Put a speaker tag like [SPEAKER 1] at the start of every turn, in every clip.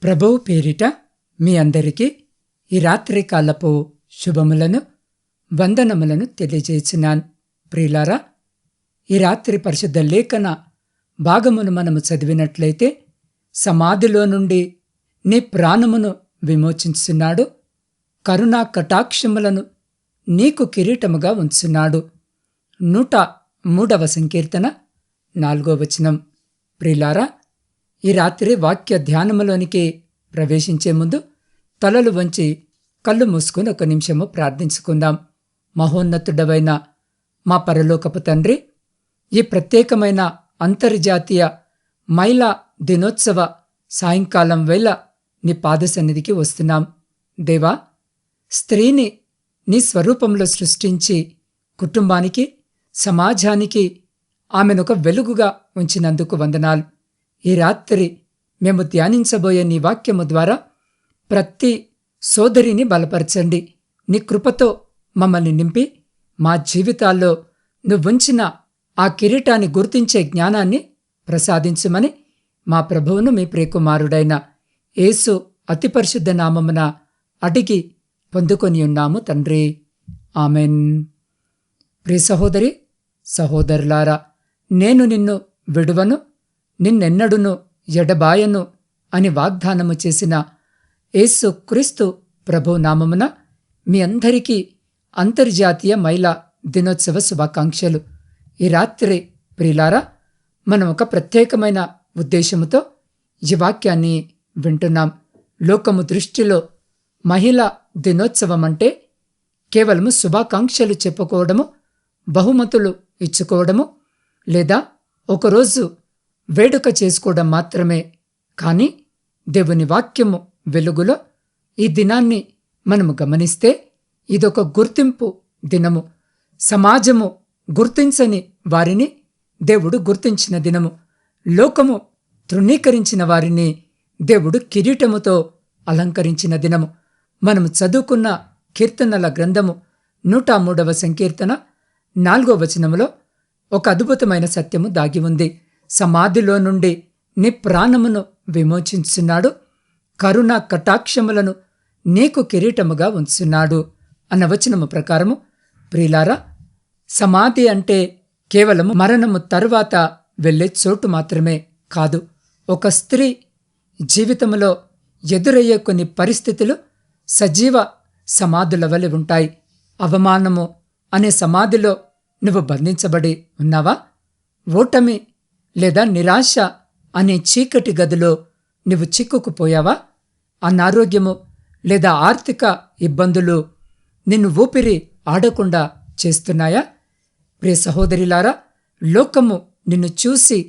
[SPEAKER 1] ప్రభువు పేరిట మీ అందరికీ ఈ రాత్రి కాలపు శుభములను వందనములను తెలియజేస్తున్నాను. ప్రియులారా, ఈ రాత్రి పరిశుద్ధ లేఖన భాగమును మనము చదివినట్లయితే, సమాధిలో నుండి నీ ప్రాణమును విమోచించున్నాడు, కరుణా కటాక్షములను నీకు కిరీటముగా ఉంచున్నాడు. 103వ సంకీర్తన 4వ వచనం. ప్రియులారా, ఈ రాత్రి వాక్య ధ్యానములోనికి ప్రవేశించే ముందు తలలు వంచి కళ్ళు మూసుకుని ఒక నిమిషము ప్రార్థించుకుందాం. మహోన్నతుడవైన మా పరలోకపు తండ్రి, ఈ ప్రత్యేకమైన అంతర్జాతీయ మహిళా దినోత్సవ సాయంకాలం వేళ నీ పాదసన్నిధికి వస్తున్నాం. దేవా, స్త్రీని నీ స్వరూపంలో సృష్టించి కుటుంబానికి, సమాజానికి ఆమెనొక వెలుగుగా ఉంచినందుకు వందనాలు. ఈ రాత్రి మేము ధ్యానించబోయే నీ వాక్యము ద్వారా ప్రతి సోదరిని బలపరచండి. నీ కృపతో మమ్మల్ని నింపి మా జీవితాల్లో నువ్వుంచిన ఆ కిరీటాన్ని గుర్తించే జ్ఞానాన్ని ప్రసాదించమని మా ప్రభువును మీ ప్రియకుమారుడైన యేసు అతి పరిశుద్ధ నామమున అడిగి పొందుకొని ఉన్నాము తండ్రి. ఆమెన్. ప్రియ సహోదరి సహోదరులారా, నేను నిన్ను విడువను, నిన్నెన్నడును ఎడబాయను అని వాగ్దానము చేసిన యేసు క్రీస్తు ప్రభు నామమున మీ అందరికీ అంతర్జాతీయ మహిళా దినోత్సవ శుభాకాంక్షలు. ఈ రాత్రి ప్రియులారా, మనం ఒక ప్రత్యేకమైన ఉద్దేశముతో ఈ వాక్యాన్ని వింటున్నాం. లోకము దృష్టిలో మహిళా దినోత్సవం అంటే కేవలము శుభాకాంక్షలు చెప్పుకోవడము, బహుమతులు ఇచ్చుకోవడము, లేదా ఒకరోజు వేడుక చేసుకోవడం మాత్రమే. కానీ దేవుని వాక్యము వెలుగులో ఈ దినాన్ని మనము గమనిస్తే ఇదొక గుర్తింపు దినము. సమాజము గుర్తించని వారిని దేవుడు గుర్తించిన దినము. లోకము తృణీకరించిన వారిని దేవుడు కిరీటముతో అలంకరించిన దినము. మనము చదువుకున్న కీర్తనల గ్రంథము 103వ సంకీర్తన 4వ వచనములో ఒక అద్భుతమైన సత్యము దాగి ఉంది. సమాధిలో నుండి నీ ప్రాణమును విమోచించున్నాడు, కరుణా కటాక్షములను నీకు కిరీటముగా ఉంచున్నాడు అన్న వచనము ప్రకారము, ప్రియులారా, సమాధి అంటే కేవలము మరణము తరువాత వెళ్ళే చోటు మాత్రమే కాదు. ఒక స్త్రీ జీవితంలో ఎదురయ్యే కొన్ని పరిస్థితులు సజీవ సమాధుల వలె ఉంటాయి. అవమానము అనే సమాధిలో నువ్వు బంధించబడి ఉన్నావా? ఓటమి లేదా నిరాశ అనే చీకటి గదిలో నువ్వు చిక్కుకుపోయావా? అనారోగ్యము లేదా ఆర్థిక ఇబ్బందులు నిన్ను ఊపిరి ఆడకుండా చేస్తున్నాయా? ప్రియ సహోదరిలారా, లోకము నిన్ను చూసి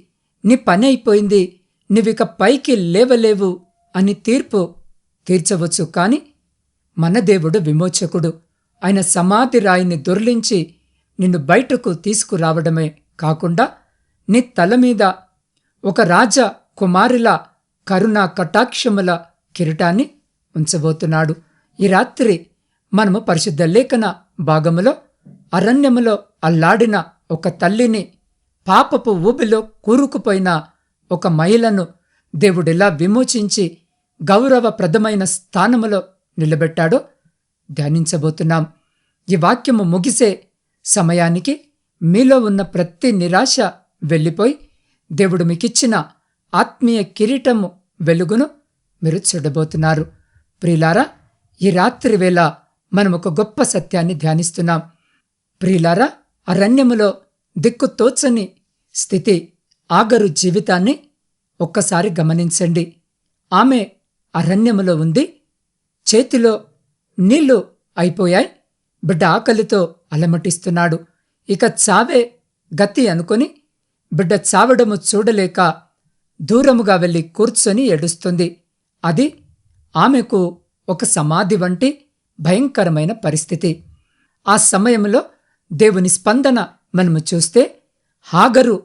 [SPEAKER 1] నీ పని అయిపోయింది, నువ్విక పైకి లేవలేవు అని తీర్పు తీర్చవచ్చు. కాని మన దేవుడు విమోచకుడు. ఆయన సమాధి రాయిని దొర్లించి నిన్ను బయటకు తీసుకురావడమే కాకుండా నీ తల మీద ఒక రాజ కుమారుల కరుణా కటాక్షముల కిరీటాన్ని ఉంచబోతున్నాడు. ఈ రాత్రి మనము పరిశుద్ధ లేఖన భాగములో అరణ్యములో అల్లాడిన ఒక తల్లిని, పాపపు ఊబిలో కూరుకుపోయిన ఒక మహిళను దేవుడిలా విమోచించి గౌరవప్రదమైన స్థానములో నిలబెట్టాడో ధ్యానించబోతున్నాం. ఈ వాక్యము ముగిసే సమయానికి మీలో ఉన్న ప్రతి నిరాశ వెళ్ళిపోయి దేవుడు మీకిచ్చిన ఆత్మీయ కిరీటము వెలుగును మీరు చూడబోతున్నారు. ప్రియులారా, ఈ రాత్రి వేళ మనం ఒక గొప్ప సత్యాన్ని ధ్యానిస్తున్నాం. ప్రియులారా, అరణ్యములో దిక్కు తోచని స్థితి ఆగరు జీవితాన్ని ఒక్కసారి గమనించండి. ఆమె అరణ్యములో ఉంది, చేతిలో నీళ్లు అయిపోయాయి, బిడ్డ ఆకలితో అలమటిస్తున్నాడు. ఇక చావే గతి అనుకొని బిడ్డ చావడము చూడలేక దూరముగా వెళ్ళి కూర్చొని ఏడుస్తుంది. అది ఆమెకు ఒక సమాధి వంటి భయంకరమైన పరిస్థితి. ఆ సమయంలో దేవుని స్పందన మనము చూస్తే హాగరు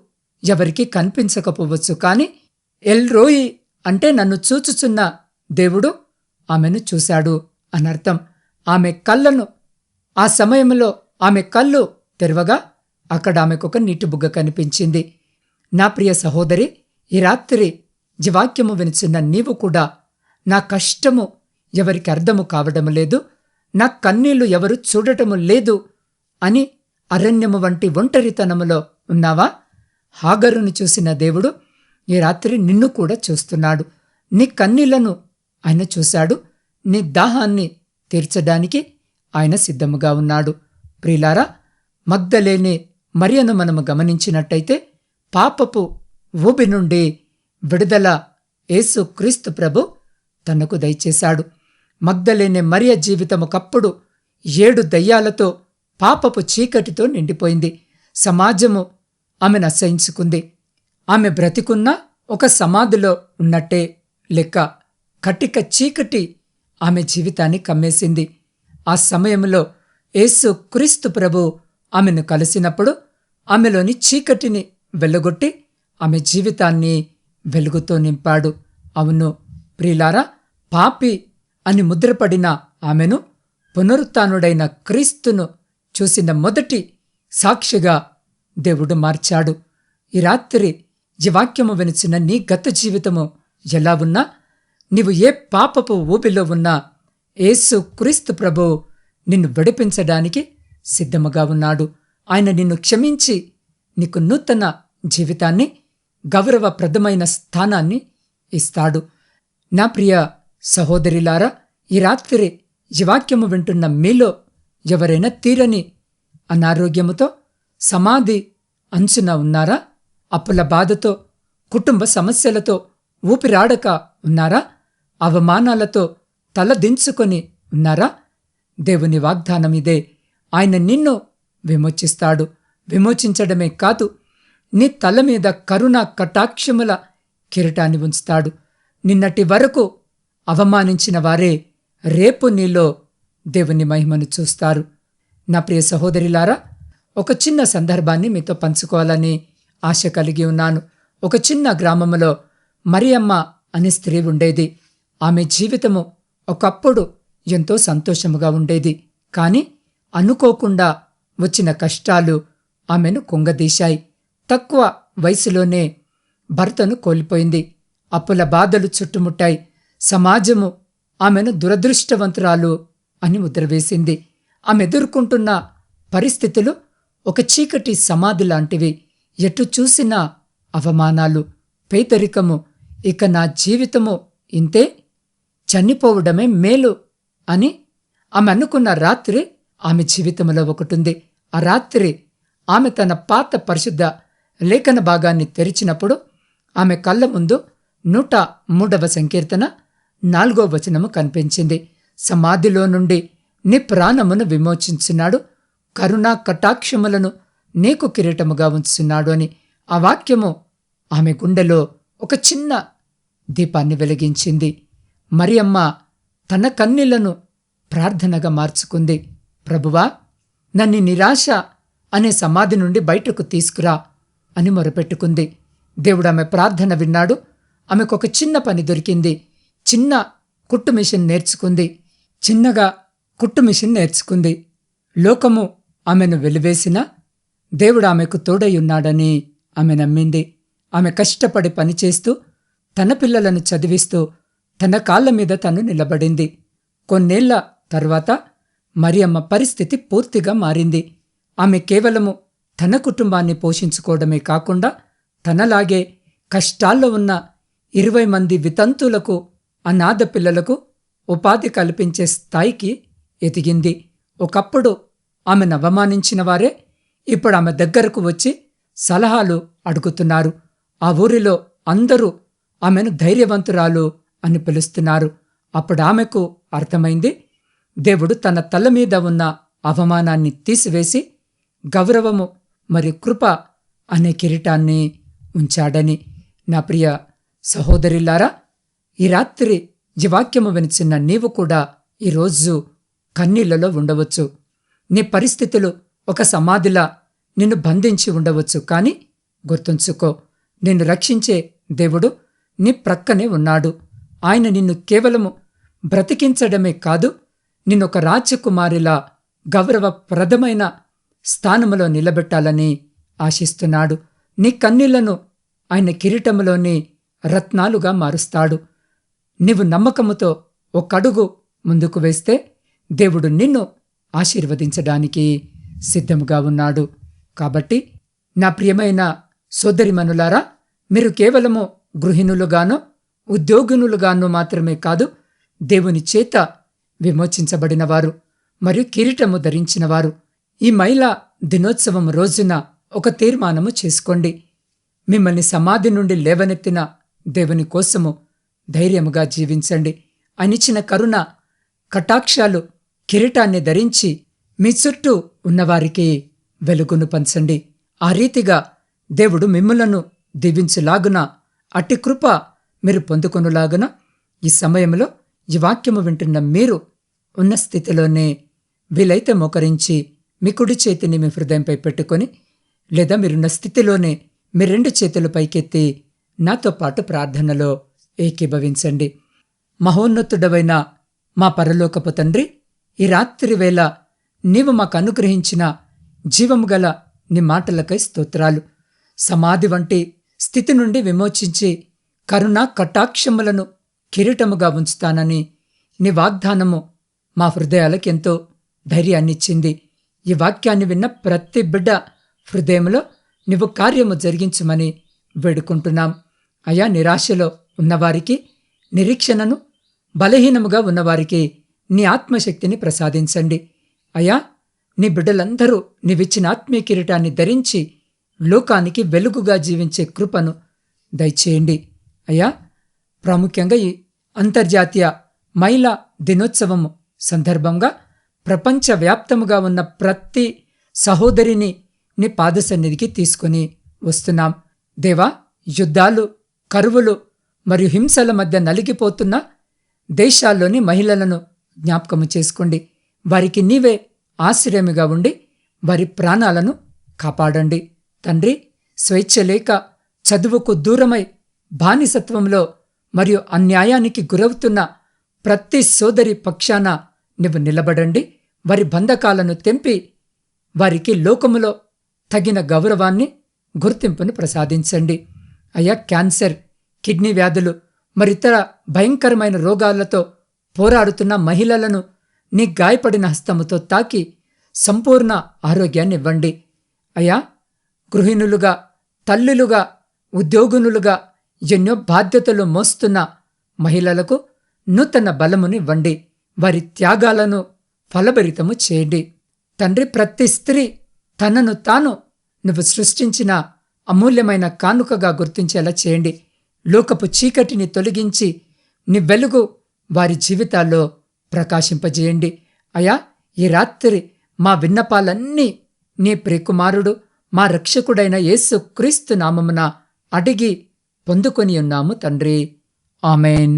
[SPEAKER 1] ఎవరికీ కనిపించకపోవచ్చు, కాని ఎల్రోయి అంటే నన్ను చూచుచున్న దేవుడు ఆమెను చూశాడు అనర్థం. ఆమె కళ్ళను ఆ సమయంలో ఆమె కళ్ళు తెరవగా అక్కడ ఆమెకొక నీటి బుగ్గ కనిపించింది. నా ప్రియ సహోదరి, ఈ రాత్రి జీవాక్యము వినుచున్న నీవు కూడా నా కష్టము ఎవరికి అర్థము కావడము లేదు, నా కన్నీళ్లు ఎవరు చూడటము లేదు అని అరణ్యము వంటి ఒంటరితనములో ఉన్నావా? హాగరును చూసిన దేవుడు ఈ రాత్రి నిన్ను కూడా చూస్తున్నాడు. నీ కన్నీళ్లను ఆయన చూశాడు. నీ దాహాన్ని తీర్చడానికి ఆయన సిద్ధముగా ఉన్నాడు. ప్రియులారా, మగ్దలేనే మరియను మనము గమనించినట్టయితే పాపపు ఊబి నుండి విడుదల యేసు క్రీస్తు ప్రభు తనకు దయచేశాడు. మగ్దలేనే మరియ జీవితముకప్పుడు 7 దయ్యాలతో పాపపు చీకటితో నిండిపోయింది. సమాజము ఆమెను అసహించుకుంది. ఆమె బ్రతికున్నా ఒక సమాధిలో ఉన్నట్టే లెక్క. కటిక చీకటి ఆమె జీవితాన్ని కమ్మేసింది. ఆ సమయంలో యేసు క్రీస్తు ప్రభు ఆమెను కలిసినప్పుడు ఆమెలోని చీకటిని వెళ్లగొట్టి ఆమె జీవితాన్ని వెలుగుతో నింపాడు. అవును ప్రియులారా, పాపి అని ముద్రపడిన ఆమెను పునరుత్థానుడైన క్రీస్తును చూసిన మొదటి సాక్షిగా దేవుడు మార్చాడు. ఈ రాత్రి ఈ వాక్యము వినిచిన నీ గత జీవితము ఎలా ఉన్నా, నీవు ఏ పాపపు ఊబిలో ఉన్నా యేసు క్రీస్తు ప్రభు నిన్ను విడిపించడానికి సిద్ధముగా ఉన్నాడు. ఆయన నిన్ను క్షమించి నీకు నూతన జీవితాన్ని, గౌరవప్రదమైన స్థానాన్ని ఇస్తాడు. నా ప్రియ సహోదరిలారా, ఈ రాత్రి ఈ వాక్యము వింటున్న మీలో ఎవరైనా తీరని అనారోగ్యముతో సమాధి అంచున ఉన్నారా? అప్పుల బాధతో, కుటుంబ సమస్యలతో ఊపిరాడక ఉన్నారా? అవమానాలతో తలదించుకొని ఉన్నారా? దేవుని వాగ్దానం ఇదే. ఆయన నిన్ను విమోచిస్తాడు. విమోచించడమే కాదు, నీ తల మీద కరుణా కటాక్షముల కిరీటాన్ని ఉంచుతాడు. నిన్నటి వరకు అవమానించిన వారే రేపు నీలో దేవుని మహిమను చూస్తారు. నా ప్రియ సహోదరిలారా, ఒక చిన్న సందర్భాన్ని మీతో పంచుకోవాలని ఆశ కలిగి ఉన్నాను. ఒక చిన్న గ్రామంలో మరియమ్మ అనే స్త్రీ ఉండేది. ఆమె జీవితము ఒకప్పుడు ఎంతో సంతోషముగా ఉండేది. కాని అనుకోకుండా వచ్చిన కష్టాలు ఆమెను కుంగదీశాయి. తక్కువ వయసులోనే భర్తను కోల్పోయింది. అప్పుల బాధలు చుట్టుముట్టాయి. సమాజము ఆమెను దురదృష్టవంతురాలు అని ముద్రవేసింది. ఆమె ఎదుర్కొంటున్న పరిస్థితులు ఒక చీకటి సమాధి లాంటివి. ఎటు చూసినా అవమానాలు, పేదరికము. ఇక నా జీవితము ఇంతే, చనిపోవడమే మేలు అని ఆమె అనుకున్న రాత్రి ఆమె జీవితంలో ఒకటుంది. ఆ రాత్రి ఆమె తన పాత పరిశుద్ధ లేఖన భాగాన్ని తెరిచినప్పుడు ఆమె కళ్ళ ముందు 103వ సంకీర్తన 4వ వచనము కనిపించింది. సమాధిలో నుండి నీ ప్రాణమును విమోచించున్నాడు, కరుణా కటాక్షములను నీకు కిరీటముగా ఉంచున్నాడు అని. ఆ వాక్యము ఆమె గుండెలో ఒక చిన్న దీపాన్ని వెలిగించింది. మరియమ్మ తన కన్నీళ్లను ప్రార్థనగా మార్చుకుంది. ప్రభువా, నన్ను నిరాశ అనే సమాధి నుండి బయటకు తీసుకురా అని మొరపెట్టుకుంది. దేవుడు ఆమె ప్రార్థన విన్నాడు. ఆమెకొక చిన్న పని దొరికింది. చిన్న కుట్టు మిషన్ నేర్చుకుంది. చిన్నగా కుట్టు మిషన్ నేర్చుకుంది. లోకము ఆమెను వెలివేసినా దేవుడు ఆమెకు తోడయ్యున్నాడని ఆమె నమ్మింది. ఆమె కష్టపడి పనిచేస్తూ తన పిల్లలను చదివిస్తూ తన కాళ్ల మీద తను నిలబడింది. కొన్నేళ్ల తర్వాత మరియమ్మ పరిస్థితి పూర్తిగా మారింది. ఆమె కేవలము తన కుటుంబాన్ని పోషించుకోవడమే కాకుండా తనలాగే కష్టాల్లో ఉన్న 20 మంది వితంతులకు, అనాథ పిల్లలకు ఉపాధి కల్పించే స్థాయికి ఎదిగింది. ఒకప్పుడు ఆమెను అవమానించిన వారే ఇప్పుడు ఆమె దగ్గరకు వచ్చి సలహాలు అడుగుతున్నారు. ఆ ఊరిలో అందరూ ఆమెను ధైర్యవంతురాలు అని పిలుస్తున్నారు. అప్పుడు ఆమెకు అర్థమైంది, దేవుడు తన తల మీద ఉన్న అవమానాన్ని తీసివేసి గౌరవము మరియు కృప అనే కిరీటాన్ని ఉంచాడని. నా ప్రియ సహోదరిలారా, ఈ రాత్రి ఈ వాక్యము వినిచిన నీవు కూడా ఈరోజు కన్నీళ్లలో ఉండవచ్చు. నీ పరిస్థితులు ఒక సమాధిలా నిన్ను బంధించి ఉండవచ్చు. కానీ గుర్తుంచుకో, నిన్ను రక్షించే దేవుడు నీ ప్రక్కనే ఉన్నాడు. ఆయన నిన్ను కేవలము బ్రతికించడమే కాదు, నిన్నొక రాజకుమారిలా గౌరవప్రదమైన స్థానములో నిలబెట్టాలని ఆశిస్తున్నాడు. నీ కన్నీళ్లను ఆయన కిరీటములోని రత్నాలుగా మారుస్తాడు. నీవు నమ్మకముతో ఒక్కడుగు ముందుకు వేస్తే దేవుడు నిన్ను ఆశీర్వదించడానికి సిద్ధముగా ఉన్నాడు. కాబట్టి నా ప్రియమైన సోదరిమనులారా, మీరు కేవలము గృహిణులుగానో ఉద్యోగినులుగానో మాత్రమే కాదు, దేవుని చేత విమోచించబడినవారు మరియు కిరీటము ధరించినవారు. ఈ మహిళా దినోత్సవం రోజున ఒక తీర్మానము చేసుకోండి. మిమ్మల్ని సమాధి నుండి లేవనెత్తిన దేవుని కోసము ధైర్యముగా జీవించండి. అనిచిన కరుణ కటాక్షాలు కిరీటాన్ని ధరించి మీ చుట్టూ ఉన్నవారికి వెలుగును పంచండి. ఆ రీతిగా దేవుడు మిమ్ములను దీవించులాగున, అట్టి కృప మీరు పొందుకొనులాగున ఈ సమయంలో ఈ వాక్యము వింటున్న మీరు ఉన్న స్థితిలోనే వీలైతే మోకరించి మీ కుడి చేతిని మీ హృదయంపై పెట్టుకొని, లేదా మీరున్న స్థితిలోనే మీ 2 చేతులు పైకెత్తి నాతో పాటు ప్రార్థనలో ఏకీభవించండి. మహోన్నతుడవైన మా పరలోకపు తండ్రి, ఈ రాత్రి వేళ నీవు మాకు అనుగ్రహించిన జీవము గల నీ మాటలకై స్తోత్రాలు. సమాధి వంటి స్థితి నుండి విమోచించి కరుణా కటాక్షములను కిరీటముగా ఉంచుతానని నీ వాగ్దానము మా హృదయాలకెంతో ధైర్యాన్నిచ్చింది. ఈ వాక్యాన్ని విన్న ప్రతి బిడ్డ హృదయంలో నీవు కార్యము జరిగించమని వేడుకుంటున్నాం. అయా, నిరాశలో ఉన్నవారికి నిరీక్షణను, బలహీనముగా ఉన్నవారికి నీ ఆత్మశక్తిని ప్రసాదించండి. అయా, నీ బిడ్డలందరూ నీవిచ్చిన ఆత్మీయ కిరీటాన్ని ధరించి లోకానికి వెలుగుగా జీవించే కృపను దయచేయండి. అయా, ప్రాముఖ్యంగా ఈ అంతర్జాతీయ మహిళా దినోత్సవము సందర్భంగా ప్రపంచవ్యాప్తముగా ఉన్న ప్రతి సహోదరిని నీ పాదసన్నిధికి తీసుకుని వస్తున్నాం. దేవా, యుద్ధాలు, కరువులు మరియు హింసల మధ్య నలిగిపోతున్న దేశాల్లోని మహిళలను జ్ఞాపకము చేసుకోండి. వారికి నీవే ఆశ్రయముగా ఉండి వారి ప్రాణాలను కాపాడండి. తండ్రి, స్వేచ్ఛ లేక చదువుకు దూరమై బానిసత్వంలో మరియు అన్యాయానికి గురవుతున్న ప్రతి సోదరి పక్షాన నువ్వు నిలబడండి. వారి బంధకాలను తెంపి వారికి లోకములో తగిన గౌరవాన్ని, గుర్తింపును ప్రసాదించండి. అయ్యా, క్యాన్సర్, కిడ్నీ వ్యాధులు మరితర భయంకరమైన రోగాలతో పోరాడుతున్న మహిళలను నీ గాయపడిన హస్తముతో తాకి సంపూర్ణ ఆరోగ్యాన్ని ఇవ్వండి. అయ్యా, గృహిణులుగా, తల్లులుగా, ఉద్యోగునులుగా ఎన్నో బాధ్యతలు మోస్తున్న మహిళలకు నూతన బలమునివ్వండి. వారి త్యాగాలను ఫలభరితము చేయండి. తండ్రి, ప్రతి స్త్రీ తనను తాను నువ్వు సృష్టించిన అమూల్యమైన కానుకగా గుర్తించేలా చేయండి. లోకపు చీకటిని తొలగించి నీ వెలుగు వారి జీవితాల్లో ప్రకాశింపజేయండి. అయా, ఈ రాత్రి మా విన్నపాలన్నీ నీ ప్రియకుమారుడు, మా రక్షకుడైన యేసు క్రీస్తు నామమున అడిగి పొందుకొని ఉన్నాము తండ్రి. ఆమెన్.